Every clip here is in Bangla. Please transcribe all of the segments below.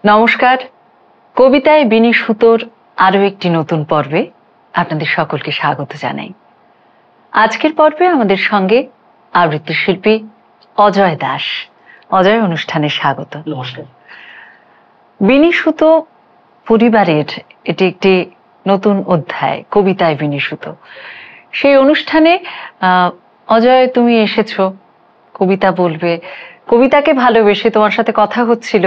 নমস্কার, কবিতায় বিনি সুতোর আরো একটি নতুন পর্বে আপনাদের সকলকে স্বাগত জানাই। আজকের পর্বে আমাদের সঙ্গে আবৃত্তি শিল্পী অজয় দাস। অজয়, অনুষ্ঠানে স্বাগত। নমস্কার। বিনি সুতো পরিবারের এটি একটি নতুন অধ্যায়, কবিতায় বিনি সুতো। সেই অনুষ্ঠানে অজয়, তুমি এসেছো, কবিতা বলবে। কবিতাকে ভালোবেসে তোমার সাথে কথা হচ্ছিল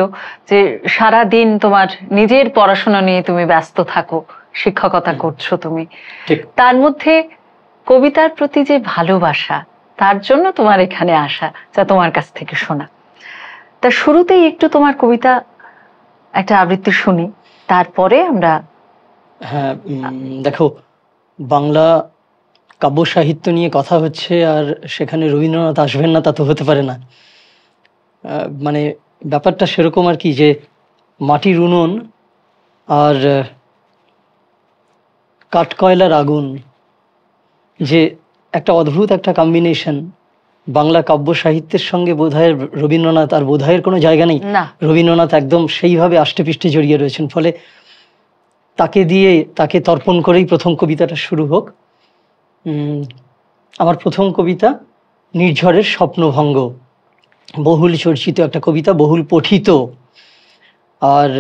যে সারা দিন তোমার নিজের পড়াশোনা নিয়ে তুমি ব্যস্ত থাকো, শিক্ষকতা করছো তুমি, তার মধ্যে কবিতার প্রতি যে ভালোবাসা, তার জন্য তোমার এখানে আসা, যা তোমার কাছ থেকে শোনা। তা শুরুতেই একটু তোমার কবিতা একটা আবৃত্তি শুনি, তারপরে আমরা। হ্যাঁ, দেখো, বাংলা কাব্য সাহিত্য নিয়ে কথা হচ্ছে, আর সেখানে রবীন্দ্রনাথ আসবেন না তা তো হতে পারে না। মানে ব্যাপারটা সেরকম আর কি, যে মাটির উনুন আর কাঠকয়লার আগুন, যে একটা অদ্ভুত একটা কম্বিনেশন। বাংলা কাব্য সাহিত্যের সঙ্গে বোধহয় রবীন্দ্রনাথ আর বোধহয়ের কোনো জায়গা নেই, রবীন্দ্রনাথ একদম সেইভাবে আষ্টেপৃষ্টে জড়িয়ে রয়েছেন। ফলে তাকে তর্পণ করেই প্রথম কবিতাটা শুরু হোক। আমার প্রথম কবিতা নির্ঝরের স্বপ্নভঙ্গ, বহুল চর্চিত একটা কবিতা, বহুল পঠিত। আর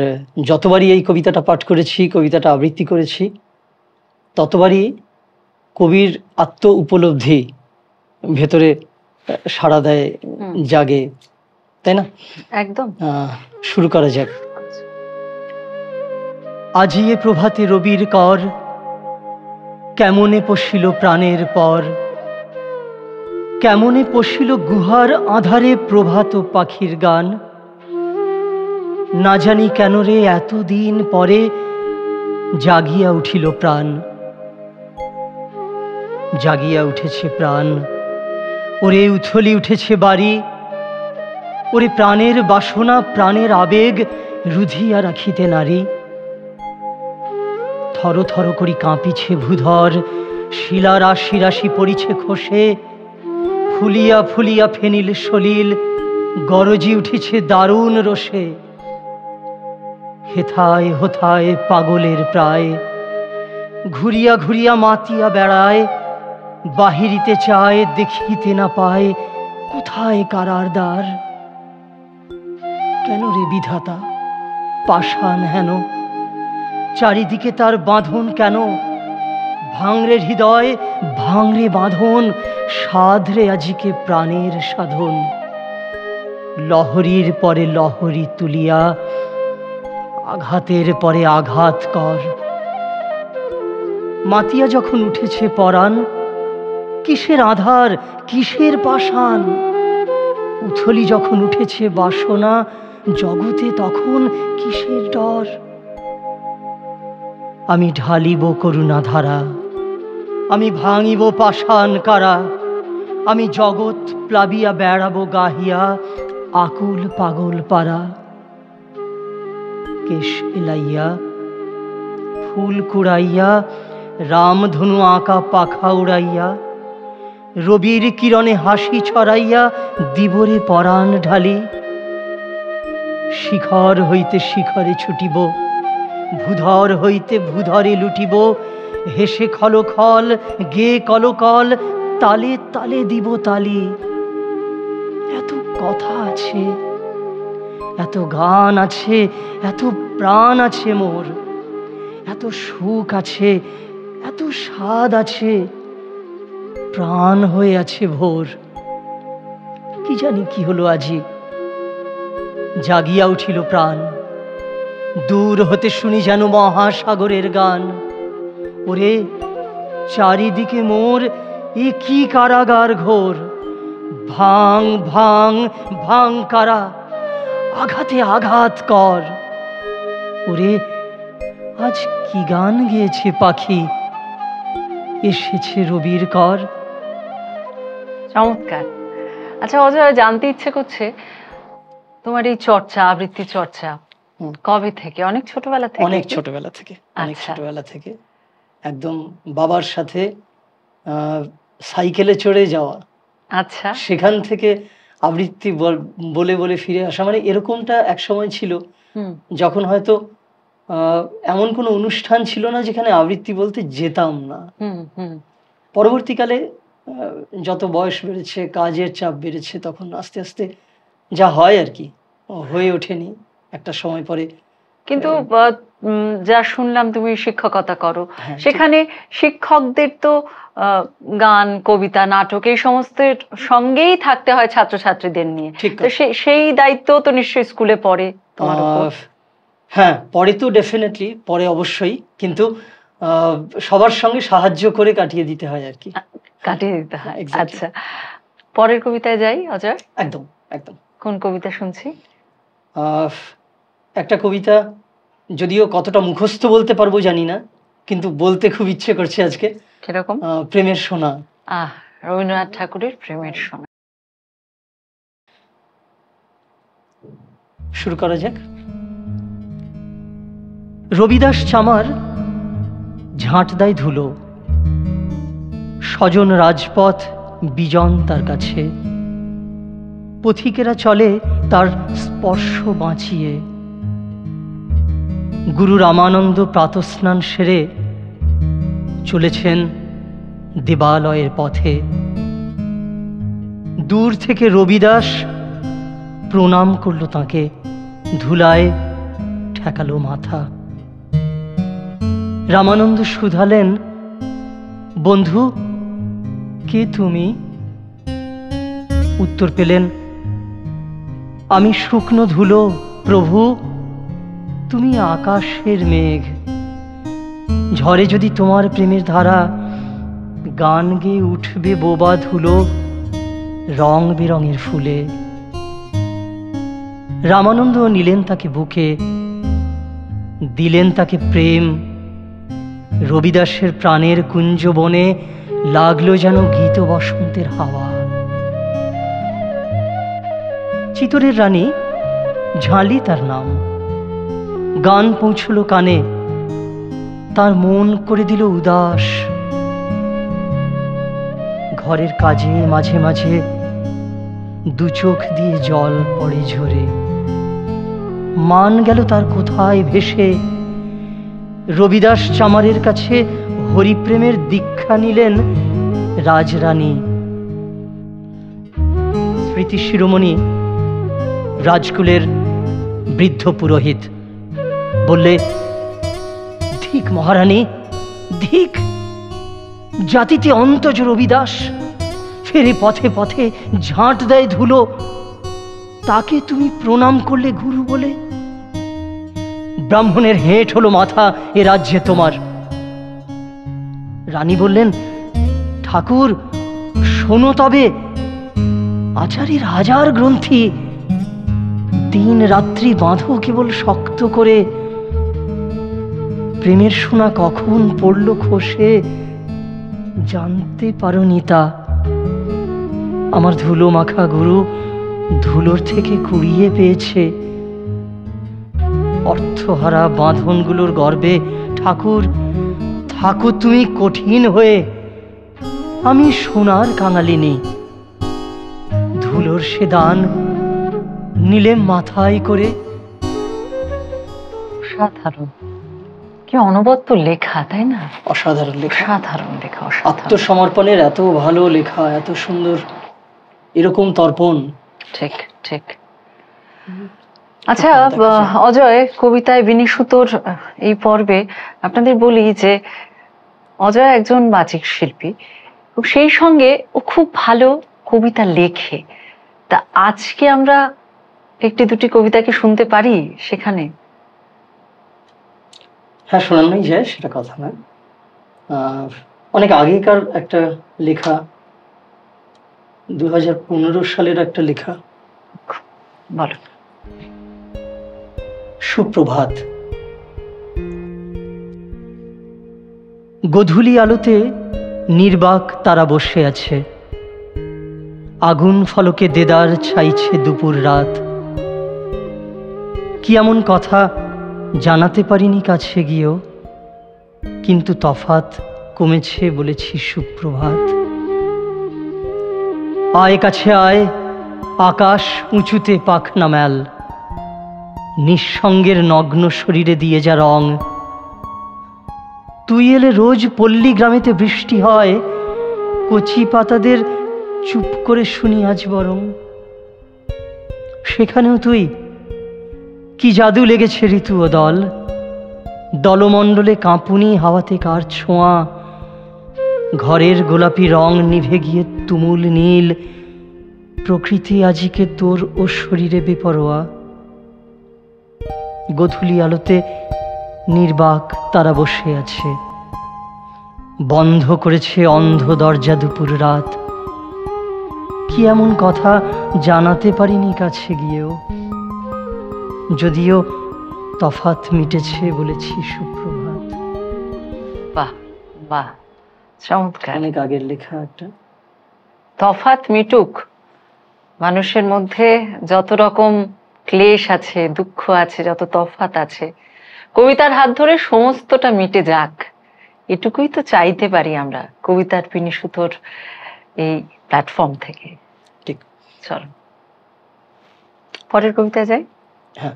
যতবারই এই কবিতাটা পাঠ করেছি, কবিতাটা আবৃত্তি করেছি, ততবারই কবির আত্ম উপলব্ধি ভেতরে সাড়া দেয়, জাগে, তাই না? একদম। শুরু করা যাক। আজি এ প্রভাতে রবির কর, কেমনে পশিল প্রাণের পর, কেমনে পশিল গুহার আধারে প্রভাত পাখির গান। না জানি কেন রে এতদিন পরে জাগিয়া উঠিল প্রাণ, জাগিয়া উঠেছে প্রাণ। ওরে উথলি উঠেছে বাড়ি, ওরে প্রাণের বাসনা প্রাণের আবেগ রুধিয়া রাখিতে নারী। থর থর করি কাঁপিছে ভূধর, শিলা রাশি রাশি পড়িছে খসে, ফুলিয়া ফুলিয়া ফেনিল সলিল গরজি উঠিছে দারুণ রোষে। হেথায় হোথায় পাগলের প্রায়, ঘুরিয়া ঘুরিয়া মাতিয়া বেড়ায়, বাহিরিতে চায় দেখিতে না পায় কোথায় কারার দ্বার। কেন রে বিধাতা পাষাণ হেন, চারিদিকে তার বাঁধন কেন? ভাঙরে হৃদয় ভাঙরে বাঁধন, সাধরে আজিকে প্রাণের সাধন। লহরীর পরে লহরী তুলিয়া, আঘাতের পরে আঘাত কর। মাতিয়া যখন উঠেছে পরাণ, কিসের আধার কিসের পাষাণ? উথলি যখন উঠেছে বাসনা, জগতে তখন কিসের ডর? আমি ঢালিব করুণা ধারা, আমি ভাঙিব পাষাণ কারা, আমি জগৎ প্লাবিয়া বেড়াবো গাহিয়া আকুল পাগল পারা। কেশ এলাইয়া ফুল কুড়াইয়া, রামধনু আঁকা পাখা উড়াইয়া, রবির কিরণে হাসি ছড়াইয়া দিবরে পরাণ ঢালি। শিখর হইতে শিখরে ছুটিব, ভূধর হইতে ভূধরে লুটিব, হেসে খলখল গে কলকল, তালে তালে দিব তালি। এত কথা আছে, এত গান আছে, এত প্রাণ আছে মোর, এত সুখ আছে, এত স্বাদ আছে, প্রাণ হয়ে আছে ভোর। কি জানি কি হলো আজি, জাগিয়া উঠিল প্রাণ। দূর হতে শুনি যেন মহাসাগরের গান। ওরে চারিদিকে মোর এ কি কারাগার ঘোর, ভাঙ ভাঙ ভাঙ কারা, আঘাতে আঘাত কর। ওরে আজ কি গান গেয়েছে পাখি, এসেছে রবির কর। চমৎকার। আচ্ছা অজয়, জানতে ইচ্ছে করছে তোমার এই চর্চা, আবৃত্তি চর্চা কবে থেকে? অনেক ছোটবেলা থেকে? অনেক ছোটবেলা থেকে, অনেক ছোটবেলা থেকে। একদম বাবার সাথে সাইকেলে চড়ে যাওয়া, আচ্ছা, সেখান থেকে আবৃত্তি বলে বলে ফিরে আসা, মানে এরকমটা এক সময় ছিল হুম যখন হয়তো এমন কোনো অনুষ্ঠান ছিল না যেখানে আবৃত্তি বলতে যেতাম না। হুম হুম পরবর্তীকালে যত বয়স বেড়েছে, কাজের চাপ বেড়েছে, তখন আস্তে আস্তে যা হয় আর কি, হয়ে ওঠেনি একটা সময় পরে। কিন্তু যা শুনলাম তুমি শিক্ষকতা করো, হ্যাঁ, ঠিক। সেখানে শিক্ষকদের তো গান, কবিতা, নাটক এই সমস্তের সঙ্গেই থাকতে হয় ছাত্রছাত্রীদের নিয়ে। ঠিক তো কথা। সেই দায়িত্ব তো নিশ্চয়ই স্কুলে পড়ে তোমার উপর। হ্যাঁ, পরে তো ডেফিনেটলি পরে অবশ্যই, কিন্তু আহ, সবার সঙ্গে সাহায্য করে কাটিয়ে দিতে হয় আর কি। কাটিয়ে দিতে হয়। Exactly. আচ্ছা, পরের কবিতায় যাই অজয়। একদম একদম। কোন কবিতা শুনছি? আহ, একটা কবিতা, যদিও কতটা মুখস্থ বলতে পারবো জানি না, কিন্তু বলতে খুব ইচ্ছে করছে আজকে। কিরকম? প্রেমের সোনা। রবীন্দ্রনাথ ঠাকুরের প্রেমের সোনা। শুরু করা যাক। রবিদাস চামার ঝাঁট দেয় ধুলো, স্বজন রাজপথ বিজন তার কাছে, পথিকেরা চলে তার স্পর্শ বাঁচিয়ে। গুরু রামানন্দ প্রাতঃস্নান সেরে চলেছেন দেবালয়ের পথে। দূর থেকে রবিদাস প্রণাম করল তাঁকে, ধুলায় ঠেকালো মাথা। রামানন্দ শুধালেন, বন্ধু কে তুমি? উত্তর পেলেন, আমি শুকনো ধুলো প্রভু, তুমি আকাশের মেঘ। ঝড়ে যদি তোমার প্রেমের ধারা গান গেয়ে উঠবে বোবা ধুলো রং বেরঙের ফুলে। রামানন্দ নিলেন তাকে বুকে, দিলেন তাকে প্রেম। রবিদাসের প্রাণের কুঞ্জ বনে লাগলো যেন গীত বসন্তের হাওয়া। চিতরের রানী ঝালি তার নাম, গান পৌঁছলো কানে, তার মন করে দিল উদাস। ঘরের কাজে মাঝে মাঝে দু চোখ দিয়ে জল পড়ে ঝরে। মান গেল তার কোথায় ভেসে। রবিদাস চামারের কাছে হরিপ্রেমের দীক্ষা নিলেন রাজরানী। স্মৃতি শিরোমণি রাজকুলের বৃদ্ধ পুরোহিত বললে, ধিক মহারানী, ধিক! জাতিতে অন্তজ রবিদাস ফেরে পথে পথে ঝাঁট দেয় ধুলো, তাকে তুমি প্রণাম করলে গুরু বলে। ব্রাহ্মণের হেঁট হলো মাথা এ রাজ্যে তোমার। রানী বললেন, ঠাকুর শোনো তবে, আচার্যের হাজার গ্রন্থি, দিন রাত্রি বাঁধো কেবল শক্ত করে। প্রেমের সোনা কখন পড়ল খসে জানতে পারোনি তা। আমার ধুলো মাখা গুরু ধুলোর থেকে কুড়িয়ে পেয়েছে। অর্থহারা বাঁধনগুলোর গর্বে ঠাকুর থাকো তুমি কঠিন হয়ে। আমি সোনার কাঙালিনী, ধুলোর সে দান নিলেম মাথায় করে। অসাধারণ, কি অনবদ্য লেখা, তাই না? অসাধারণ লেখা, অসাধারণ লেখা, অসাধারণ। আত্মসমর্পণের এত ভালো লেখা, এত সুন্দর এরকম তর্পণ। ঠিক ঠিক। আচ্ছা অজয়, কবিতায় বিনিশুতোর এই পর্বে আপনাদের বলি যে অজয় একজন বাচিক শিল্পী, সেই সঙ্গে ও খুব ভালো কবিতা লেখে। তা আজকে আমরা একটি দুটি কবিতাকে শুনতে পারি সেখানে? হ্যাঁ, শোনানোই যায়, সেটা কথা নয়। অনেক আগেকার একটা লেখা, 2015 সালের একটা লেখা। বলো। সুপ্রভাত। গধূলি আলোতে নির্বাক তারা বসে আছে, আগুন ফলকে দেদার ছাইছে দুপুর রাত। কি এমন কথা জানাতে পারিনি কাছে গিয়েও, কিন্তু তফাত কমেছে বলেছি সুপ্রভাত। আয় কাছে আয়, আকাশ উঁচুতে পাখনা মেল, নিঃসঙ্গের নগ্ন শরীরে দিয়ে যা রং। তুই এলে রোজ পল্লী গ্রামেতে বৃষ্টি হয়, কচি পাতাদের চুপ করে শুনি আজ বরং। সেখানেও তুই, কি জাদু লেগেছে ঋতু ও দল, দলমণ্ডলে কাঁপুনি হাওয়াতে কার ছোঁয়া, ঘরের গোলাপি রং নিভে গিয়ে তুমুল নীল, প্রকৃতি আজিকে তোর ও শরীরে বেপরোয়া। গোধূলি আলোতে নির্বাক তারা বসে আছে, বন্ধ করেছে অন্ধ দরজা দুপুর রাত। কি এমন কথা জানাতে পারিনি কাছে গিয়েও, যদিও তফাৎ মিটেছে বলেছি সুপ্রভাত। বাহ বাহ, চমৎকার। অনেক আগের লেখা একটা। তফাৎ মিটুক, মানুষের মধ্যে যত রকম ক্লেশ আছে, দুঃখ আছে, যত তফাৎ আছে, কবিতার হাত ধরে সমস্তটা মিটে যাক, এটুকুই তো চাইতে পারি আমরা কবিতার বিনিশুতোর এই প্ল্যাটফর্ম থেকে। ঠিক। চলো পরের কবিতায় যাই। হ্যাঁ,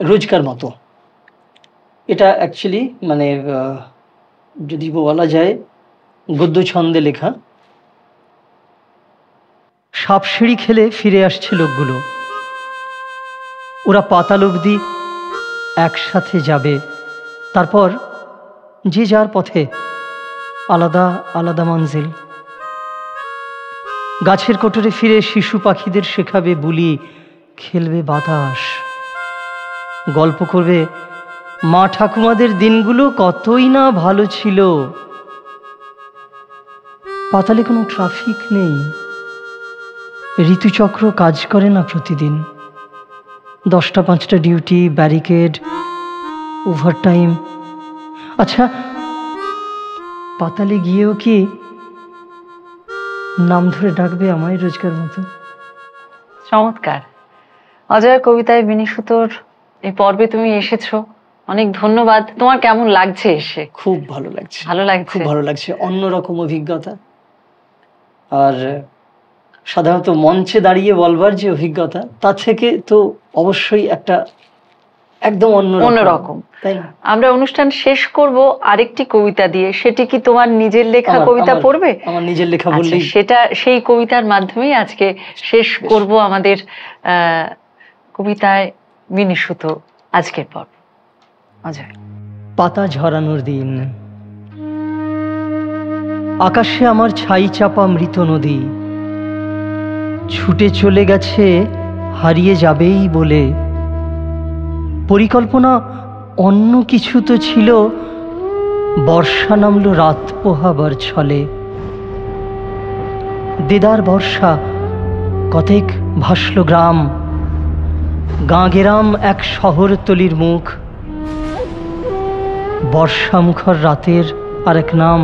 রোজকার মতো। এটা অ্যাকচুয়ালি মানে যদি বলা যায় গদ্য ছন্দে লেখা। সাপসিঁড়ি খেলে ফিরে আসছে লোকগুলো, ওরা পাতাল অবধি একসাথে যাবে, তারপর যে যার পথে, আলাদা আলাদা মঞ্জিল। গাছের কোটরে ফিরে শিশু পাখিদের শেখাবে বুলি, খেলবে বাতাস, গল্প করবে মা ঠাকুমাদের দিনগুলো কতই না ভালো ছিল। পাতালে কোনো ট্রাফিক নেই, ঋতুচক্র কাজ করে না প্রতিদিন, 10টা 5টা ডিউটি, ব্যারিকেড, ওভারটাইম। আচ্ছা, পাতালে গিয়েও কি নাম ধরে ডাকবে আমায় রোজকার মতো? চমৎকার। অজয় কবিতায় বিনিশুতোর এই পর্বে তুমি এসেছো, অনেক ধন্যবাদ। তোমার কেমন লাগছে এসে? খুব ভালো লাগছে। ভালো লাগছে? খুব ভালো লাগছে, অন্যরকম অভিজ্ঞতা। আর সাধারণত মঞ্চে দাঁড়িয়ে বলবার যে অভিজ্ঞতা, তার থেকে তো অবশ্যই একটা একদম অন্যরকম। আমরা অনুষ্ঠান শেষ করব আরেকটি কবিতা দিয়ে, সেটি কি তোমার নিজের লেখা কবিতা পড়বে? আমার নিজের লেখা বললেই সেটা, সেই কবিতার মাধ্যমেই আজকে শেষ করব আমাদের কবিতায় বিনিশুতো আজকের পর্ব। অজয়। পাতা ঝরানোর দিন, আকাশে আমার ছাই চাপা মৃত নদী, ছুটে চলে গেছে হারিয়ে যাবেই বলে। পরিকল্পনা অন্য কিছু তো ছিল, বর্ষা নামলো রাত পোহাবার ছলে। দেদার বর্ষা, কতেক ভাসল গ্রাম, গাঁ গেরাম এক শহরতলির মুখ। বর্ষামুখর রাতের আরেক নাম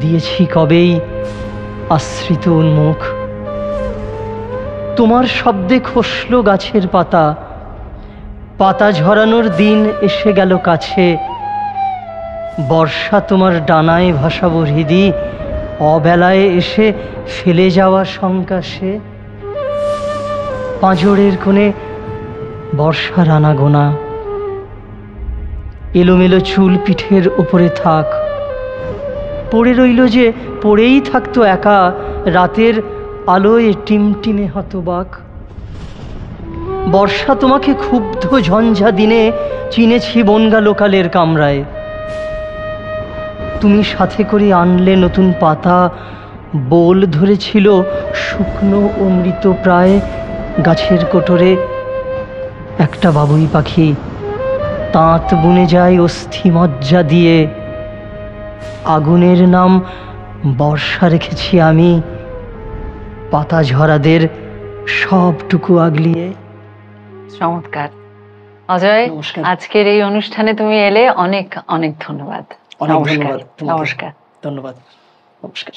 দিয়েছি কবেই, আশ্রিত উন্মুখ। তোমার শব্দে খসল গাছের পাতা, পাতা ঝরানোর দিন এসে গেল কাছে। বর্ষা তোমার ডানায় ভাসাবো হৃদি, অবেলায় এসে ফেলে যাওয়া শঙ্কা সে। পাঁজরের কোণে বর্ষার আনাগোনা, এলোমেলো চুল পিঠের ওপরে থাক। পড়ে রইল যে পড়েই থাকতো একা, রাতের আলোয় টিমটিমে হতবাক। বর্ষা তোমাকে ক্ষুব্ধ ঝঞ্ঝা দিনে চিনেছি বনগা লোকালের কামরায়। তুমি সাথে করে আনলে নতুন পাতা, বোল ধরেছিল শুকনো ও মৃত প্রায় গাছের কোটরে। একটা বাবুই পাখি তাঁত বুনে যায় অস্থি মজ্জা দিয়ে। আগুনের নাম বর্ষা রেখেছি আমি, পাতা ঝরাদের সবটুকু আগলিয়ে। চমৎকার অজয়, আজকের এই অনুষ্ঠানে তুমি এলে, অনেক অনেক ধন্যবাদ। অনেক ধন্যবাদ। নমস্কার। ধন্যবাদ, নমস্কার।